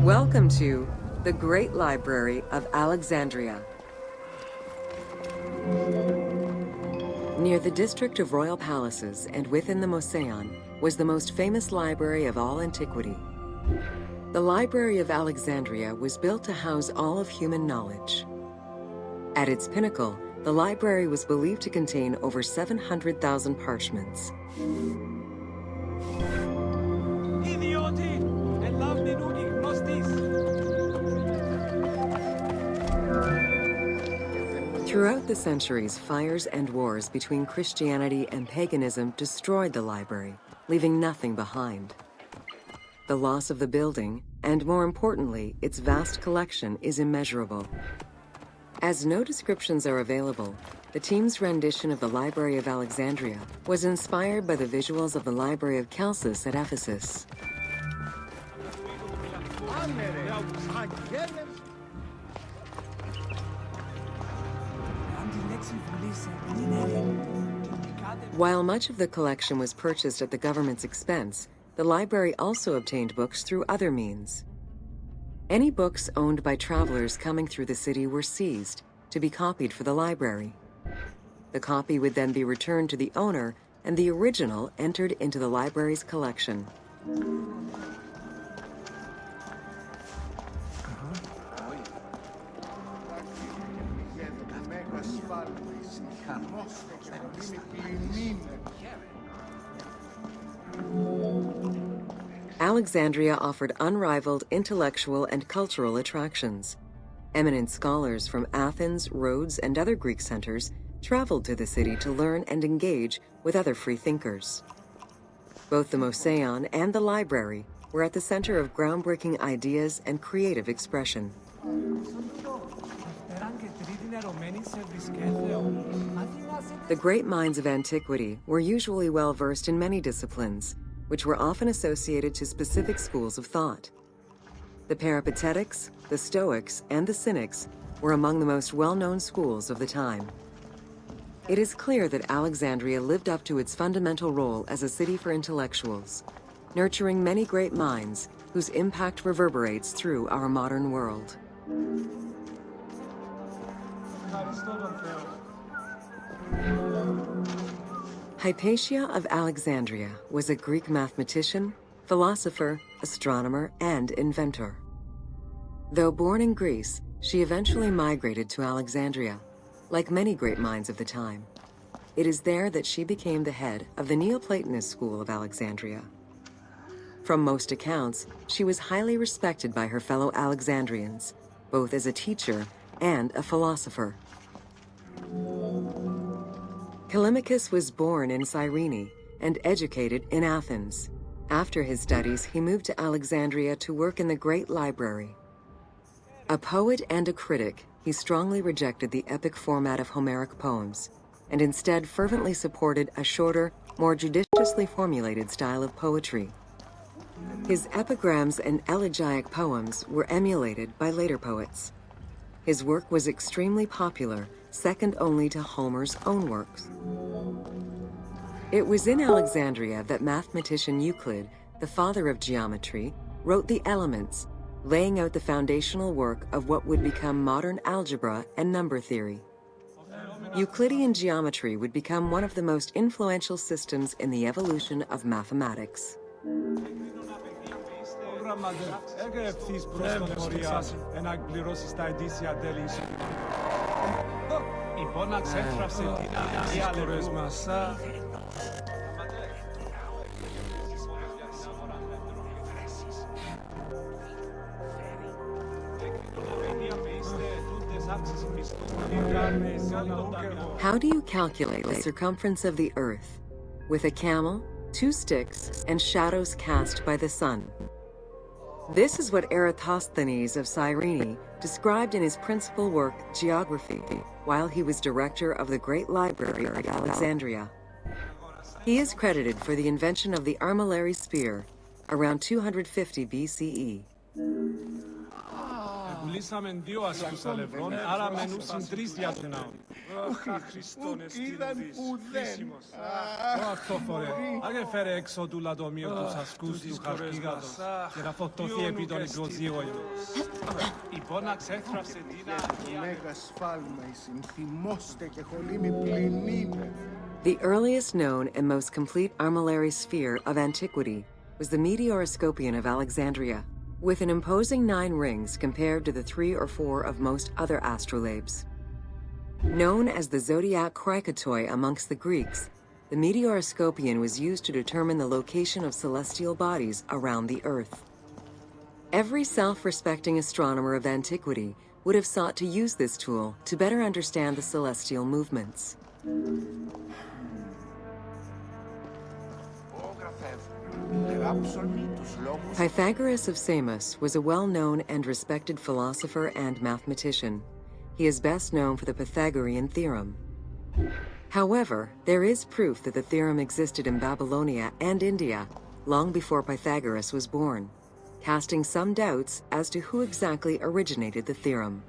Welcome to the Great Library of Alexandria. Near the district of royal palaces and within the Moseon was the most famous library of all antiquity. The Library of Alexandria was built to house all of human knowledge. At its pinnacle, the library was believed to contain over 700,000 parchments. Throughout the centuries, fires and wars between Christianity and paganism destroyed the library, leaving nothing behind. The loss of the building, and more importantly, its vast collection, is immeasurable. As no descriptions are available, the team's rendition of the Library of Alexandria was inspired by the visuals of the Library of Chalcis at Ephesus. While much of the collection was purchased at the government's expense, the library also obtained books through other means. Any books owned by travelers coming through the city were seized to be copied for the library. The copy would then be returned to the owner, and the original entered into the library's collection. Alexandria offered unrivaled intellectual and cultural attractions. Eminent scholars from Athens, Rhodes, and other Greek centers traveled to the city to learn and engage with other free thinkers. Both the Moseon and the library were at the center of groundbreaking ideas and creative expression. The great minds of antiquity were usually well-versed in many disciplines, which were often associated to specific schools of thought. The Peripatetics, the Stoics, and the Cynics were among the most well-known schools of the time. It is clear that Alexandria lived up to its fundamental role as a city for intellectuals, nurturing many great minds whose impact reverberates through our modern world. Hypatia of Alexandria was a Greek mathematician, philosopher, astronomer, and inventor. Though born in Greece, she eventually migrated to Alexandria, like many great minds of the time. It is there that she became the head of the Neoplatonist school of Alexandria. From most accounts, she was highly respected by her fellow Alexandrians, both as a teacher and a philosopher. Callimachus was born in Cyrene and educated in Athens. After his studies, he moved to Alexandria to work in the Great Library. A poet and a critic, he strongly rejected the epic format of Homeric poems, and instead fervently supported a shorter, more judiciously formulated style of poetry. His epigrams and elegiac poems were emulated by later poets. His work was extremely popular, second only to Homer's own works. It was in Alexandria that mathematician Euclid, the father of geometry, wrote the Elements, laying out the foundational work of what would become modern algebra and number theory. Euclidean geometry would become one of the most influential systems in the evolution of mathematics. How do you calculate the circumference of the Earth? With a camel, 2 sticks, and shadows cast by the sun. This is what Eratosthenes of Cyrene described in his principal work, Geography, while he was director of the Great Library at Alexandria. He is credited for the invention of the armillary spear around 250 BCE. μιλήσαμε δύο ασκούσα λευρών, άρα μενούσαν 3 για τον ναό. Είδαν ουδέν. Αυτό φορέ, άγε φέρε έξω του λατομείου τους ασκούς του χαρκίγατος και να φωτωθεί επί των υπροσίων. Η πόνα ξέφραυσε την Το μέγα σφάλμα εις θυμώστε και χολίμη πληνείτε. The earliest known and most complete armillary sphere of antiquity was the meteoroscopion of Alexandria, with an imposing 9 rings compared to the 3 or 4 of most other astrolabes. Known as the zodiac krikatoi amongst the Greeks, the meteoroscopion was used to determine the location of celestial bodies around the Earth. Every self-respecting astronomer of antiquity would have sought to use this tool to better understand the celestial movements. Pythagoras of Samos was a well-known and respected philosopher and mathematician. He is best known for the Pythagorean theorem. However, there is proof that the theorem existed in Babylonia and India long before Pythagoras was born, casting some doubts as to who exactly originated the theorem.